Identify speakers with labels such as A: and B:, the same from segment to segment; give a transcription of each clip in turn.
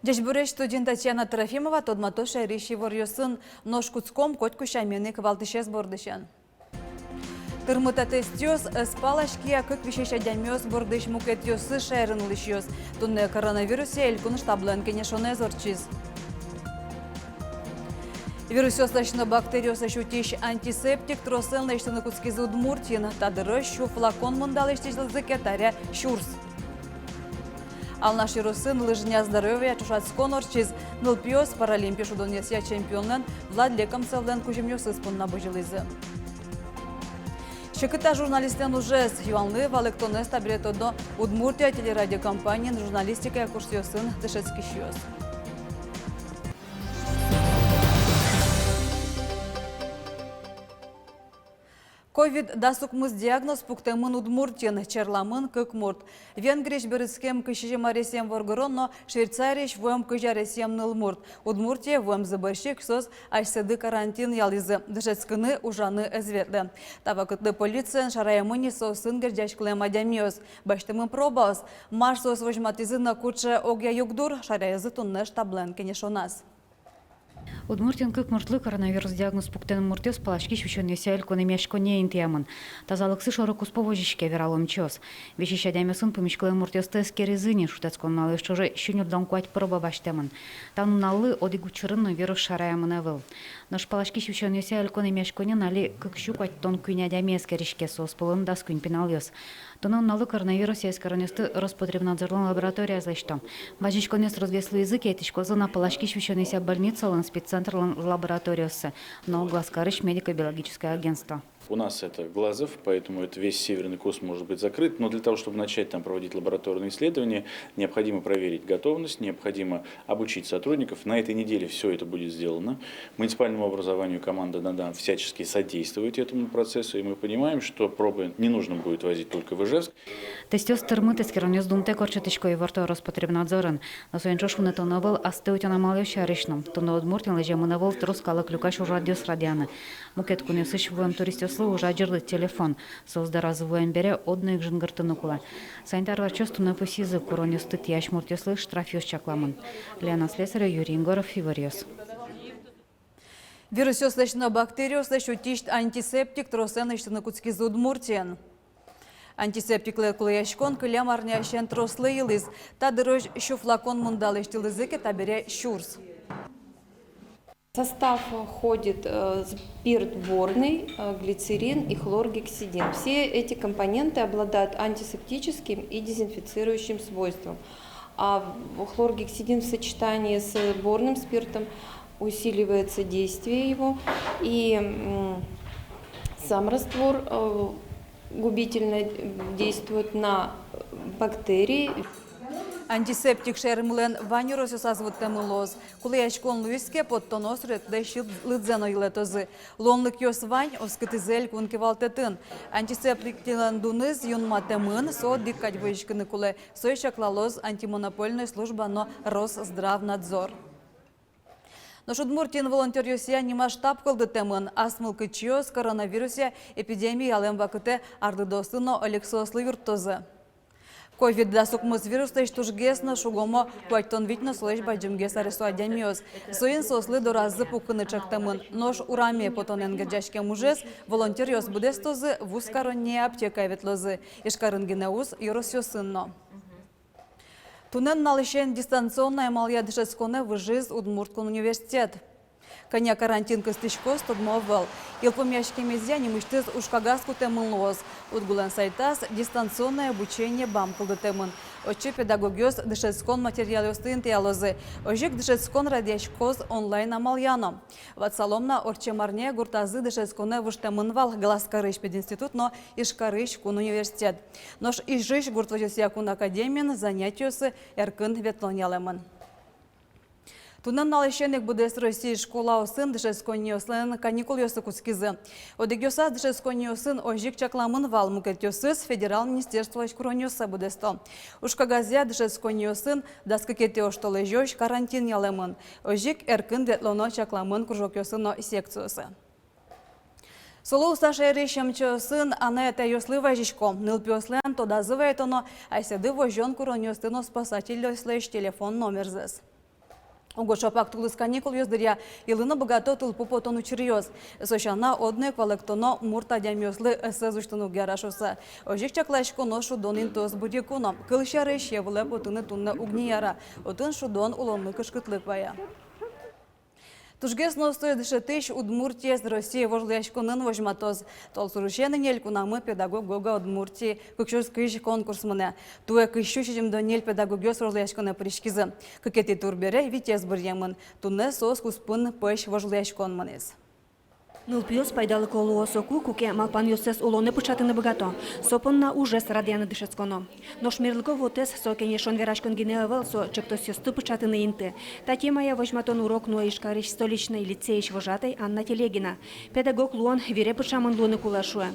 A: Дежбюре студент Татьяна Трофимова тодматоша риши ворьосын ножкуцком котку шамены квалтышез бордышан. Тырмыта тестёс спалашкия как вещеща дямёс бордыш мукетёсы шайрын лышёс. Тунне коронавирусе элькун штаблен кенешоне зорчиз. Вирусёслачно бактериоса шутиш антисептик тросел нештаны куцкизы Удмуртин. Тадырыш шу флакон мындалыштежлызы кетаря шурс. Алнаш Ирусын лыжня здоровья чушацкон орчиз нылпиос паралимпия шудонесия чемпионлен Владлеком Целден кужемьёс испун набыжилызы. Шекыта журналистен ужес юанлы валектонес табиретодо Удмуртия телерадиокомпаниян журналистика курсиосын дышецкишиос. Ковид дасукмыз диагноз пуктемын Удмуртин, черламын кыкмурт. Венгриш берецкем кышыжемаресем воргоронно, Швейцариш вом кыжаресем нылмурт. Удмуртия вом заборщик сос айсады карантин ялизы. Дышецкыны ужаны эзветлі. Тавакытны полициян шараямыни сосын гердяшкылем адямиос. Баштымын пробаос. Маш сос вожматизы на куче огя югдур, шараязы тунны штаблен кенешонас.
B: Удмуртин кыкмуртлы коронавирус диагноз пуктен муртес палашки швещен сельку немешконе интиямын. Тазалыксы шорокус повожишке вераломчос. Вещища дямесын помешкале муртес тескерезыни шутецкон налыш чуже щунюрдан куать проба баштемын. Там налы одигучырынны вирус шараямын эвыл. Наш палашки швещен сельку немешконе нали кыкщу куать тон куйня дямескеришке соспылын дас куйн пеналёс. Тонын налы коронавирус ескоронесты Роспотребнадзорлын лаборатория злештом. Бажишконес развеслы язык этишкозы на палашки швещен больницалын спеццентралын лабораториясы, но Глазкарыш медико-биологическое агентство.
C: У нас это Глазов, поэтому это весь Северный Кус может быть закрыт. Но для того, чтобы начать там проводить лабораторные исследования, необходимо проверить готовность, необходимо обучить сотрудников. На этой неделе все это будет сделано. Муниципальному образованию команда НАДА всячески содействует этому процессу. И мы понимаем, что пробы не нужно будет возить только в Ижевск.
B: Тестёс тырмытес керонёс думте корчатышко и ворто Роспотребнадзорын. На соенчош унетоновал астеутяна малёща рышном. Туно Удмуртин лежемынавал трускала клюкаш у радиос радианы. Мукет кунесыш вуем туристёс уже одержал телефон. Создара звуем бере одной жингартынукула. Санитар варчосту на посизы куронистык яшмуртёслы штрафёс чакламын. Лена Слесаря, Юрий Ингоров, Фивориос.
A: Вирусёслачно бактериослач утишт антисептик тросен иштыны куцкизы Удмуртиен. Антисептиклы кулаяшкон кылям арнящен трослы йылыз. Тадырыш шу флакон мындалыштылызыке табере шурс.
D: В состав входит спирт борный, глицерин и хлоргексидин. Все эти компоненты обладают антисептическим и дезинфицирующим свойством. А хлоргексидин в сочетании с борным спиртом усиливается действие его, и сам раствор губительно действует на бактерии.
A: Антисептик шермлен ванюросу созвутемылоз. Кулаяшкон луиске подтонос ретдешил лыдзено илетозы. Лонлык йос вань оскытызель кункевалтетін. Антисептик тиландуныз юнматемын со диккать вышканы куле. Сойшаклалоз антимонопольная служба, но Росздравнадзор. Но Удмуртин волонтер йося немасштаб кылды темын. Астмыл кычиос коронавирусе эпидемия алем вакыте ардыдосыно олексослы юрттозы. Ковид дасукмыз вируслыш тужгесно шугомо куайтон витно слыш баджимгес аресу адямиос. Соин сослы доразы пукыны чактамын. Нож ураме потонен герджашке мужес волонтер йос будестозы вуз коронне аптека ветлозы. Ишкарынгенеуз юросьосынно. Тунен налышен дистанционная малия дышецконе выжиз Удмурткон университет. Коня карантин кыстышкос тодмовал. Илпомяшки мезья немыштыз ушкагаску темын лоз. Удгулен сайтас дистанционное обучение бамкылды темын. Очи педагогиос дышецкон материал ёстын теалозы. Ожик дышецкон радиашкоз онлайн амальяно. Ватсаломна орчемарне гуртазы дышецконе выштемын вал Глазкарыш пединститут, но Ишкарыш кун университет. Нож ижиш гуртвозёсия кун академиян занятиосы эркын ветлонялемын. Тунан налышенек будес России школа осын дышескониослен каникул йосы кускизы. Одегёса дышескониосын ожик чакламын вал мукетёсыз федерал министерство шкуронёса будесто. Ушкагазия дышескониосын даскакете оштолы жёш карантин ялемын. Ожик эркын ветлоно чакламын кружокёсыно секциясы. Солу сашери шемчосын ане те йослива жишко. Нылпёслен тодазывает оно, айседы вожон куронёстыно спасатель йослеш телефон номерзес. Огошапак тулыс каникул ёздыря илына богато тылпу потону чирьёз. Сошана одне квалектоно мурта дямёзлы эсэзуштыну гярашоса. Ожик чаклашко ношу донин тоз будикуно. Кылшары шевле потыны тунна угнияра. Отын шудон улонны кышкытлык бая. Тужгес ностоя дышетыш Удмуртия с Россией вожлячконын вожматоз. Тол сурушенын ел кунамы педагог Гога Удмуртии кыкшуз кыш конкурс мыне. Туэ кышу чечимдон ел педагогёс вожлячконы пришкизы. Кыкети турбере витез бірьемын. Тунне сос куспын пыш вожлячкон мынез.
E: Нылпиос пайдалы колуо соку куке малпан йосес улоны пычатыны богато. Сопынна уже срадяны дышецконо. Но шмерлыко вотес сокене шонверашкон гинеевел со чектос йосты пычатыны инты. Тати моя возьматон урок нуэшкарич столичный лицеич вожатой Анна Телегина. Педагог луон вире пычамын луны кулашуа.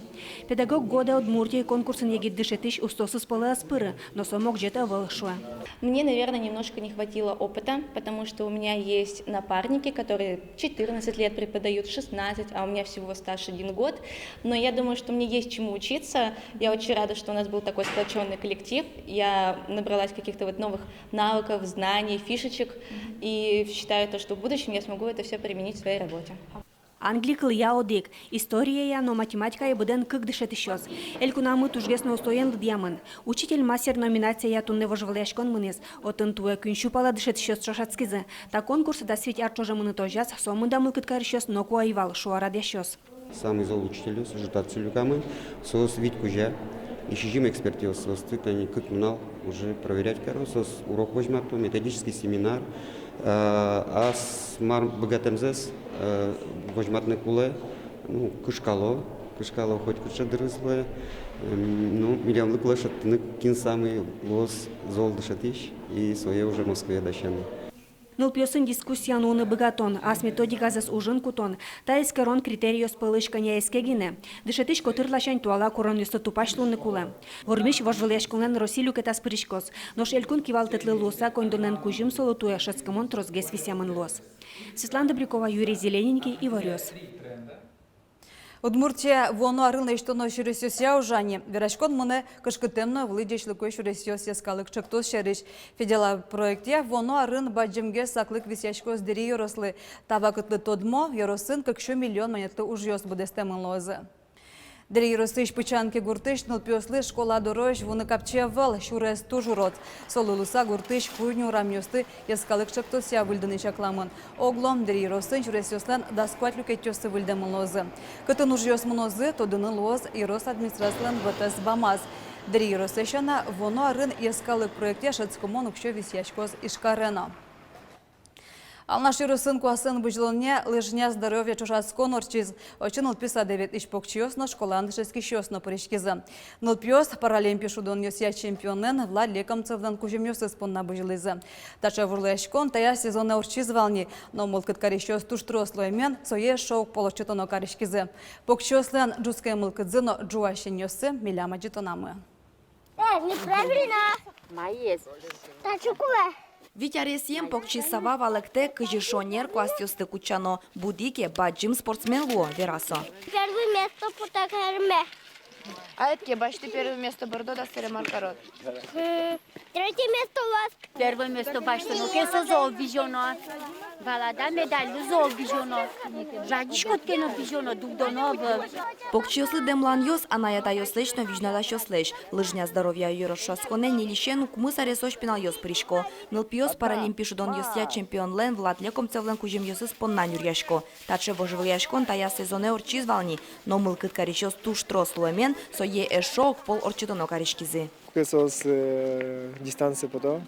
E: Педагог года Удмуртии конкурсын егит дышетыш устосыз пылы аспыры, но сомок жета вэлшуа.
F: Мне, наверное, немножко не хватило опыта, потому что у меня есть напарники, которые 14 лет преподают, 16, а у меня всего стаж 1 год. Но я думаю, что мне есть чему учиться. Я очень рада, что у нас был такой сплоченный коллектив. Я набралась каких-то вот новых навыков, знаний, фишечек. И считаю, что в будущем я смогу это все применить в своей работе.
E: Англикл я одик. История я, но математика я буден как дышет еще. Элькунамы тужгесно устоен лдьямын. Учитель мастер номинация я тунне вожвляшкон мынес. Отын туе кünшупала дышет еще шашацкизы. Та конкурс да свить арчоже мыны тожас, сомында мылкыткар еще ноку айвал, шуарад ящос.
G: Самый зол учитель, сожитаться люкамы, сос вить кужа. Ищем экспертиз, сос ты как мнал уже проверять сос урок возьмат, методический семинар. А смар богатемзес возьматны куле, ну кышкало хоть кыша дрызлы, ну миллион лыклашат, кин самый лос зол дышатиш и свое уже Москве дощаны.
E: Нылпиосын дискуссияны оны богатон, ас методиказас ужин кутон, та искарон критериос пылышканя эскегине. Дышетыш котырлашань туала корон юсты тупашлуны куле. Вормиш вожвляшкулен Росилю кетас пришкос, нош элькун кивалтетлы лоса кондонен кужим солотуя шацкамон трозгес висямын лос. Светлана Добрякова, Юрий Зелененький и Варёс.
A: Удмуртия воно арылна иштоно шүресёсия ужане. Верашкон мыны кышкытемно влидешлыкой шүресёсия скалык чыктос шериш. Федела проекте воно арын баджимге саклык висяшкос дери йорослы. Тавакытлы тодмо йоросын кыкшо миллион монетлы ужьёс будестемын лозы. Дери йоросыш пычанки гуртыш нылпиослы школа дорож вуны капчевал шурес тужурот. Солулуса гуртыш хуйню рамьёсты яскалык чыктосия выльдыны чакламын. Оглом дери йоросын шүресёслен даскуатлюк этёсы выльдемын лозы. Кытын ужьёс мынозы тодыны лоз йорос администрациялен втс бамаз. Дери йоросышана воно арын яскалык проекте шацкомон укшо висяшкос ишкарена. Алнаш юрысын куасын бұжылыне лыжня здоровья чужаско норчиз. Очень нылписа девет ишпокчиосно школан шескишосно поришкизы. Нылпиос паралимпи шудон йосия чемпионен Влад Лекомцевдан кужемьёс испонна бұжылызы. Тача вурлешкон тая сезонна урчиз вални, но мылкыт каришёс туштрослоймен сое шоук получетоно каришкизы. Покчиослен джускай мылкыдзыно джуашеньёсы миляма джитонамы.
H: Неправильно. Маез. Тачукула.
I: Витяресьем покчисава валекте кыжишонер классиосты кучано будике баджим спортсмен луо верасо.
H: Первое место Путакарме.
J: А это бачите первое место Бордо да Серемаркарот.
H: Третье место у вас.
K: Первое место бачите, ну кесо зол вижоно. Валада медаль зол вижоно. Жадишкот кено вижоно дубдоно б.
I: Покчиослы демлан йос анаята йослечно вижнала щослеч. Лыжня здоровья юрошасконе нилишен кумысаре сошпинал йос пришко. Нылпиос паралимпишудон йосия чемпион лен Влад Лекомцевлен кужем йосыс поннан юрьяшко. Таче вожевляшкон тая сезоне орчиз вални, но мылкыт каришос туш трослуемен сое эшок пол орчитоно каришкизы.
L: Сос дистанция потом,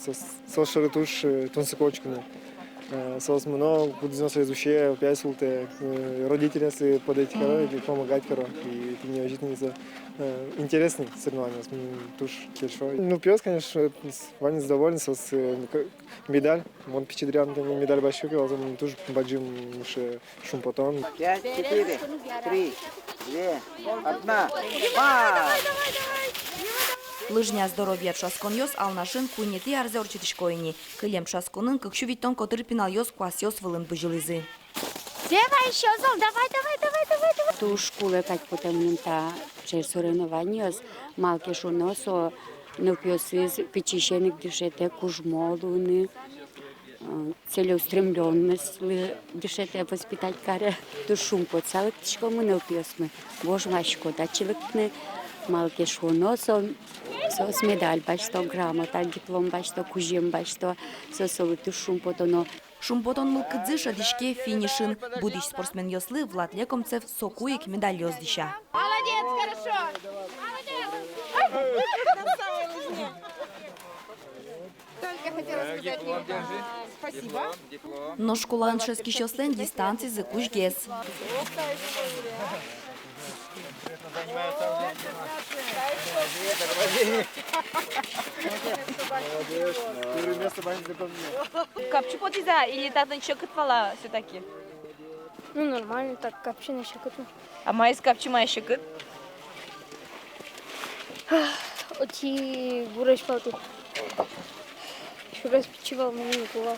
L: сос шаритуш тунсыкочкины. Сос много будем изучать, опять султы родители, если подойти коро, помогать коро, и это неожиданно интересный соревнования, туш большой. Ну пес, конечно, Ваня доволен, сос медаль, он печедрян, медаль большой, он туш баджим шум потом.
M: 5, 4, 3, 2, 1, марш!
I: Лыжня здоровья шаскон йос алнашин куйнети арзе орчитишкоини. Кылем шасконын кыкшу виттон котыр пинал йос квас йос вылын быжилызы.
K: Давай еще зол, давай. Ту школе как потемнента чер соревнованиос малке шуносо нылпиосыз печишеник дышете кужмолуны. целеустремленность, дышите воспитать каре душум по целых тишко мы нелпиосмы, боже машко, да человекны малки шуно, сос медаль, бачто грамота, диплом, бачто кужем, бачто сосовый душум потоно.
I: Шумпотон мылкыдзы шадишке финишин. Будущий спортсмен Йослы Влад Лекомцев сокуек медаль ёздища.
J: Молодец, хорошо! Молодец! Только хотела сказать спасибо.
I: Но школа аншески щослен дистанции за куш-гес.
J: Капчупотиза или так еще кытвала все-таки?
H: Ну, нормально, так, капчина щекотно.
J: А майс капчима еще кыт?
H: Оти бураш палту. Шурас пичевал, мне не бывал.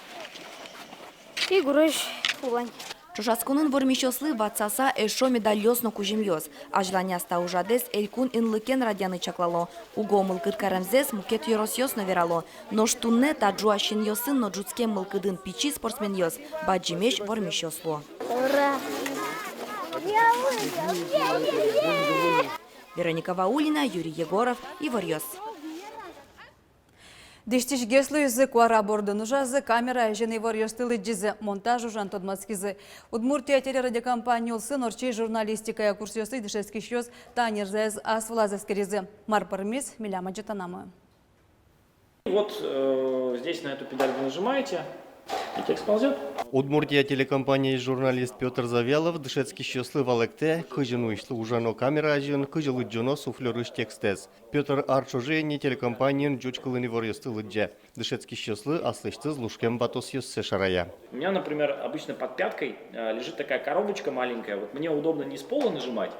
H: И гураш улань.
I: Чужасконын вормищослы ватсаса эшо медаль ёсно кужим ёс. Ажланяста ужадес элькун инлыкен радяны чаклало. Уго мылкыд карамзес мукет ёрос ёсно верало. Но штунне та джуашин ёсын но джуцкен мылкыдын пичи спортсмен ёс. Баджимеш вормищосло.
H: Ура!
I: Вероника Ваулина, Юрий Егоров, Ивар Ёс.
A: Диштиш геслы язы куара бордын ужазы камера жени варьёстылы джизе монтаж ужан тодмацкизы. Удмуртия телерадиокомпания улсын орчей журналистикая курсёсы дешевский щёс танерзез асвлазескеризы. Марпармис Миляма Джетанамы.
N: Вот здесь на эту педаль вы нажимаете, и текст ползет.
O: Удмуртия телекомпания журналист Петр Завьялов дышецкий щёслы валекте кыжыну ишлы ужано камера ажын кыжылы джоно суфлерыш текстез. Петр Арчужени телекомпаниян джучкалыны варьёстылы дже. Дышецкий щёслы аслышцыз лушкем батос ёссе шарая.
N: У меня, например, обычно под пяткой лежит такая коробочка маленькая. Вот мне удобно не с пола нажимать,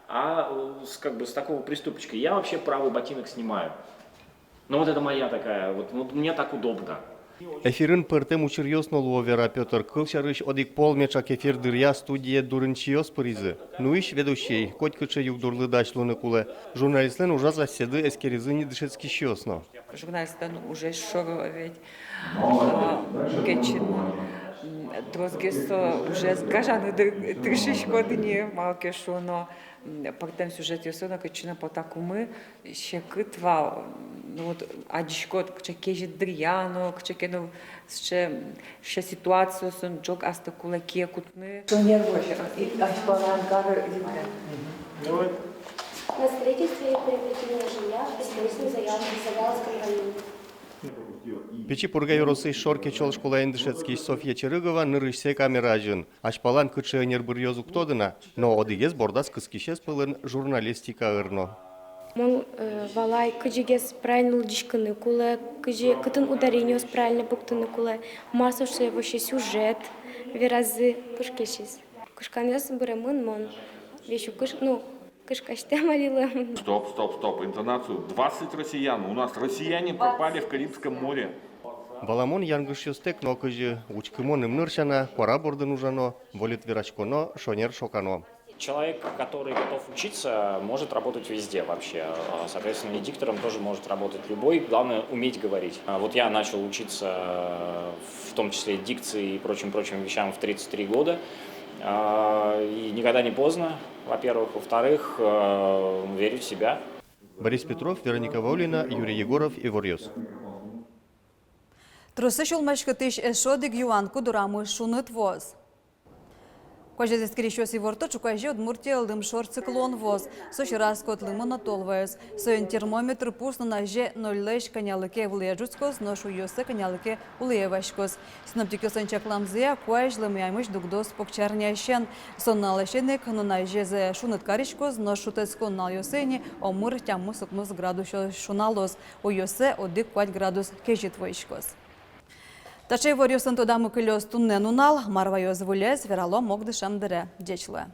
N: а с такого приступочка. Я вообще правый ботинок снимаю. Но вот это моя такая, вот мне так удобно.
O: Эфирын пыртем учерьёсно ловера Петр Кылчарыш одик полмеча кефир дырья студия дурынчиёс пыризы. Ну ищ ведущий, коть кыче юг дурлы дачлыны куле. Журналистлен ужаз заседы эскеризыни дышецкий щёсно.
P: Журналистлен уже шоро ведь кечин. Дрозгесо уже сгажаны тришишко дни малке шоно. Пардем сюжет ёсона кечина по такумы ще кытвал. Ну вот адишко кчекежи дрияно, кчекену ще ситуацию сон джок аста кулаке кутны. Что нервоше? И ашпалан гары лимка.
H: На строительстве и приобретении жилья бесконечные заявки завялась компания.
O: Печи пургай росы шорке чол школаен дышецкий Софья Черыгова нырышсе камеражын. Ашпалан кыче нербыр ктодына, но одигез бордас кыскишес пылын журналистика ырно.
H: Мон валай кыжигес правильно дишканы куле, кыжи кытын ударение правильно буктаны куле, массовше вообще сюжет, виразы кышкешис. Кышканес бремын мон, вещу кышкаште молила.
Q: Стоп. Интонацию. 20 россиян. У нас россияне пропали в Карибском море.
O: Баламон янгышёстек но кыжы учкымон имныршана, пора бордын ужано, волит вирачконо, шонер шокано.
N: Человек, который готов учиться, может работать везде вообще. Соответственно, и диктором тоже может работать любой. Главное – уметь говорить. Вот я начал учиться, в том числе дикции и прочим вещам в 33 года. И никогда не поздно, во-первых. Во-вторых, верю в себя.
O: Борис Петров, Вероника Ваулина, Юрий Егоров, Ивар Ёс.
A: Трусы шулмашкатыш эшодик юанку дурамы шунет воз. Кожа зескрещёс и ворто чукажи Удмуртия лым шор циклон воз. Сочи раз кот лымона толваяс. Соен термометр пусно на же 0 канялыке вледжуцкос, но шуёсе канялыке улеевашкос. Синоптики санчакламзия куаж лымяймыш дугдос покчарнящен. Сонналашенек но на же за шунет каричкос, но шутецкон на йосени омур тяму сукнус градус шуналос. У йосе 1 градус кежитвоишкос. Тачей варьёсын тодамы кылёс туннен унал, марвайоз вулез, верало мог дышам дыре, дечле.